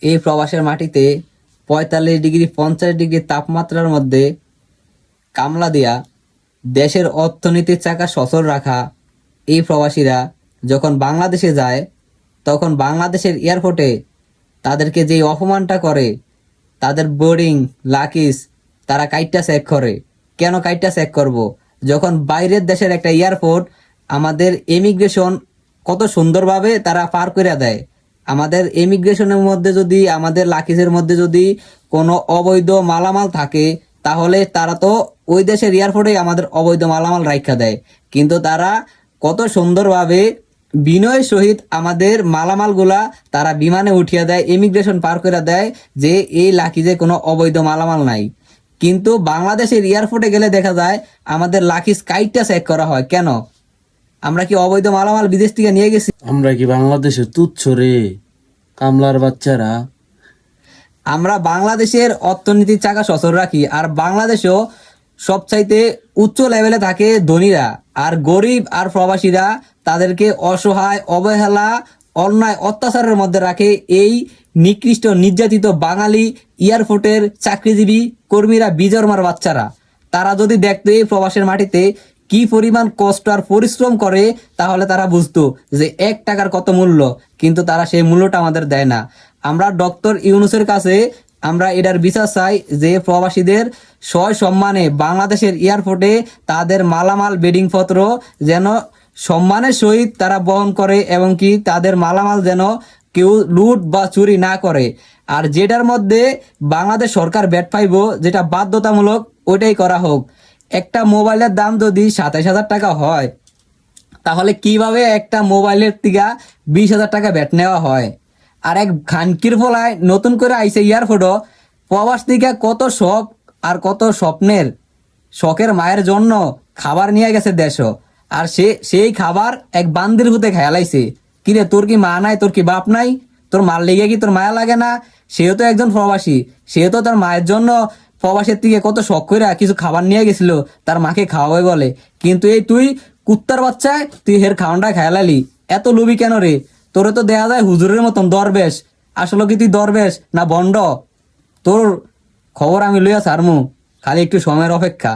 এই প্রবাসের মাটিতে 45 ডিগ্রি 50 ডিগ্রি তাপমাত্রার মধ্যে কামলা দিয়া দেশের অর্থনীতির চাকা সচল রাখা এই প্রবাসীরা যখন বাংলাদেশে যায়, তখন বাংলাদেশের এয়ারপোর্টে তাদেরকে যে অপমানটা করে, তাদের বোর্ডিং লাকিজ তারা কাইটটা চেক করে। কেন কাইটটা চেক করব? যখন বাইরের দেশের একটা এয়ারপোর্ট আমাদের ইমিগ্রেশন কত সুন্দরভাবে তারা পার করে দেয়। আমাদের ইমিগ্রেশনের মধ্যে যদি, আমাদের লাকিজের মধ্যে যদি কোনো অবৈধ মালামাল থাকে, তাহলে তারা তো ওই দেশের এয়ারপোর্টে আমাদের অবৈধ মালামাল রাখা দেয়। কিন্তু তারা কত সুন্দরভাবে বিনয়ের সহিত আমাদের মালামালগুলা তারা বিমানে উঠিয়ে দেয়, ইমিগ্রেশন পার করে দেয় যে এই লাকিজে কোনো অবৈধ মালামাল নাই। কিন্তু বাংলাদেশের এয়ারপোর্টে গেলে দেখা যায় আমাদের লাকিজ কাইটটা চেক করা হয়। কেন? আমরা কি অবৈধ মালামাল বিদেশ থেকে নিয়ে গেছি? আমরা কি বাংলাদেশের তুচ্ছ রে কামলার বাচ্চারা? আমরা বাংলাদেশের অর্থনীতির চাকা সচল রাখি, আর বাংলাদেশও সবচাইতে উচ্চ লেভেলে থাকে ধনীরা, আর গরিব আর প্রবাসীরা তাদেরকে অসহায়, অবহেলা, অন্যায়, অত্যাচারের মধ্যে রাখে এই নিকৃষ্ট নির্যাতিত বাঙালি এয়ারপোর্টের চাকরিজীবী কর্মীরা, বিজর্মার বাচ্চারা। তারা যদি দেখতো এই প্রবাসের মাটিতে কি পরিমাণ কষ্ট আর পরিশ্রম করে, তাহলে তারা বুঝতো যে 1 টাকার কত মূল্য। কিন্তু তারা সেই মূল্যটা আমাদের দেয় না। আমরা ডক্টর ইউনূসের কাছে আমরা এটার বিচার চাই যে প্রবাসীদের সম্মানে বাংলাদেশের এয়ারপোর্টে তাদের মালামাল বেডিং পত্র যেন সম্মানের সহিত তারা বহন করে, এবং কি তাদের মালামাল যেন কেউ লুট বা চুরি না করে। আর যেটার মধ্যে বাংলাদেশ সরকার ব্যাট পাইব, যেটা বাধ্যতামূলক, ওইটাই করা হোক। একটা মোবাইলের দাম যদি 27,000 টাকা হয়, তাহলে কিভাবে একটা মোবাইলের থেকে 20,000 টাকা ব্যাট নেওয়া হয়? আর এক খানকির ফলায় নতুন করে আইসে এয়ারপোর্টও প্রবাস থেকে কত শখ আর কত স্বপ্নের শখের মায়ের জন্য খাবার নিয়ে গেছে দেশও, আর সেই খাবার এক বান্দির হতে খেয়ালাইছে। কিরে, তোর কি মা নাই? তোর কি বাপ নাই? তোর মার লেগে কি তোর মায়া লাগে না? সেও তো একজন প্রবাসী, সেও তো তার মায়ের জন্য প্রবাসের থেকে কত শখ করে কিছু খাবার নিয়ে গেছিল তার মাকে খাওয়াবে বলে। কিন্তু এই তুই কুত্তার বাচ্চায় তুই হের খাওয়ানটা খেয়ালালি। এত লোভী কেন রে? তোরে তো দেয়া যায় হুজুরের মতন দরবেশ। আসলে কি তুই দরবেশ না বন্ড? তোর খবর আমি লইয়া ছাড়মু, খালি একটু সময়ের অপেক্ষা।